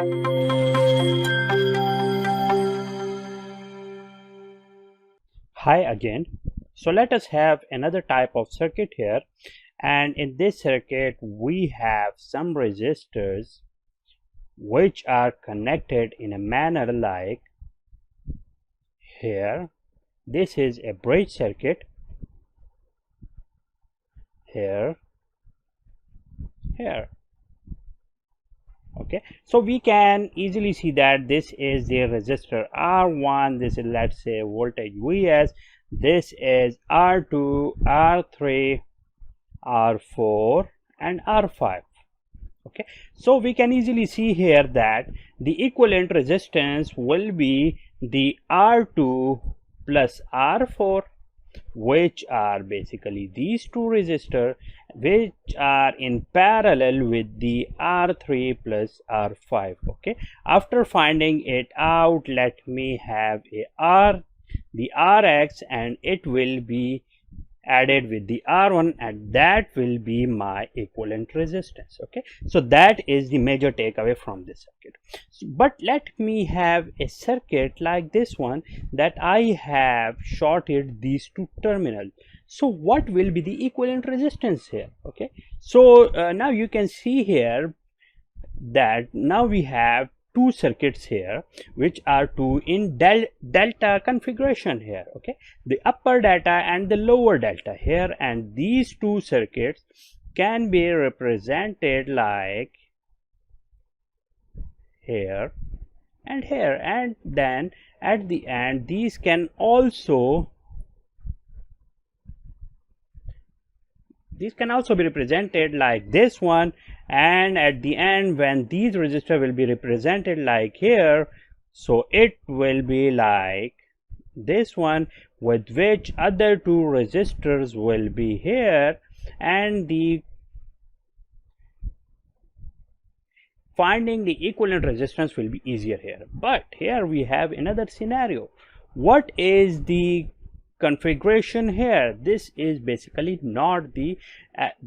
Hi again. So let us have another type of circuit here, and in this circuit we have some resistors which are connected in a manner like here. This is a bridge circuit, here, here. Okay, so we can easily see that this is the resistor R1, this is, let's say, voltage Vs, this is R2, R3, R4 and R5. Okay, so we can easily see here that the equivalent resistance will be the R2 plus R4, which are basically these two resistors which are in parallel with the R3 plus R5. Okay, after finding it out, let me have a R, the Rx, and it will be added with the R1, and that will be my equivalent resistance. Okay, so that is the major takeaway from this circuit. But let me have a circuit like this one, that I have shorted these two terminals. So what will be the equivalent resistance here? Okay, so now you can see here that now we have two circuits here which are two in delta configuration here. Okay, the upper delta and the lower delta here, and these two circuits can be represented like here and here, and then at the end these can also be represented like this one, and at the end when these resistors will be represented like here, so it will be like this one, with which other two resistors will be here, and the finding the equivalent resistance will be easier here. But here we have another scenario. What is the configuration here? This is basically not the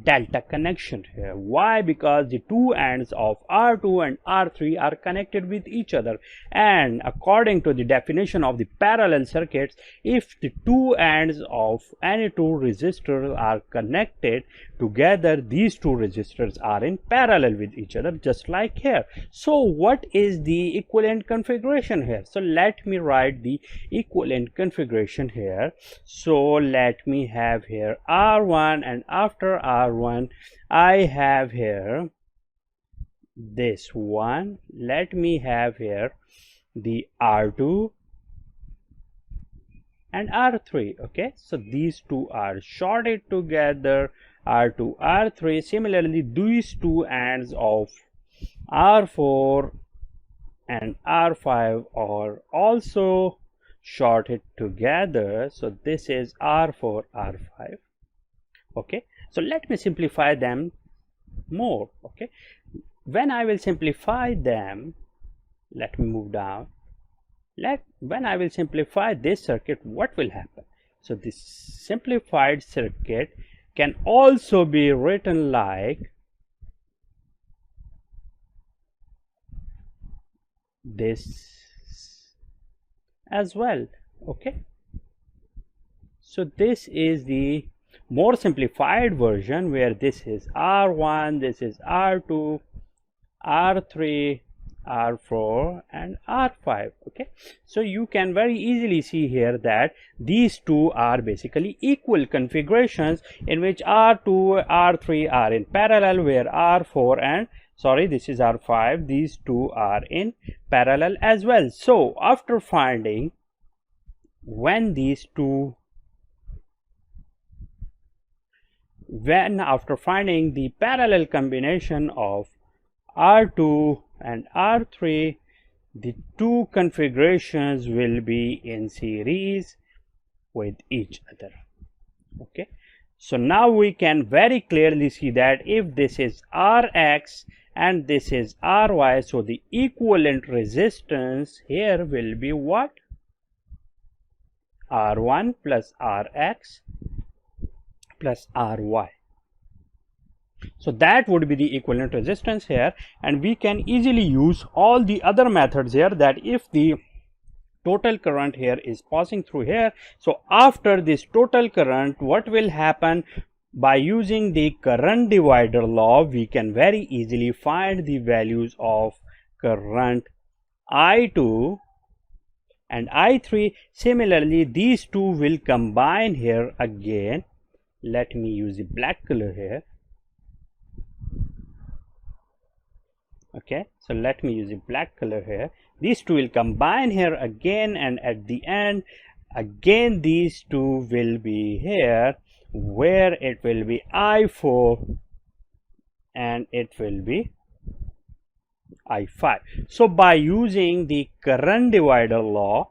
delta connection here. Why? Because the two ends of R2 and R3 are connected with each other, and according to the definition of the parallel circuits, if the two ends of any two resistors are connected together, these two resistors are in parallel with each other, just like here. So what is the equivalent configuration here? So let me write the equivalent configuration here. So let me have here R1, and after R1 I have here this one. Let me have here the R2 and R3. Okay, so these two are shorted together, R2, R3. Similarly, these two ends of R4 and R5 are also shorted together, so this is R4, R5. Okay, so let me simplify them more. Okay, when I will simplify them, let me move down. When I will simplify this circuit, what will happen? So this simplified circuit can also be written like this as well. Okay, so this is the more simplified version, where this is R1, this is R2, R3, R4 and R5. Okay, so you can very easily see here that these two are basically equal configurations, in which R2, R3 are in parallel, where R4 and this is R5, these two are in parallel as well. So after finding after finding the parallel combination of R2 and R3, the two configurations will be in series with each other. Okay, so now we can very clearly see that if this is Rx and this is Ry, so the equivalent resistance here will be what? R1 plus Rx plus Ry. So that would be the equivalent resistance here, and we can easily use all the other methods here, that if the total current here is passing through here, so after this total current, what will happen? By using the current divider law, we can very easily find the values of current I2 and I3. Similarly, these two will combine here again. Let me use the black color here. Okay, so let me use the black color here. These two will combine here again, and at the end again these two will be here, where it will be I4 and it will be I5. So by using the current divider law,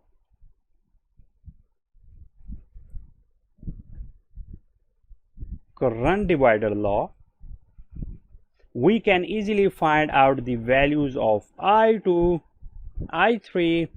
we can easily find out the values of I2, I3,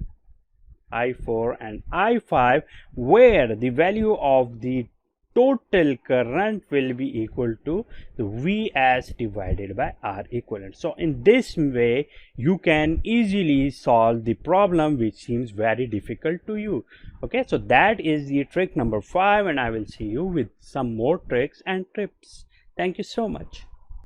I4 and I5, where the value of the total current will be equal to the Vs divided by R equivalent. So in this way you can easily solve the problem which seems very difficult to you. Okay, so that is the trick number 5, and I will see you with some more tricks and tips. Thank you so much.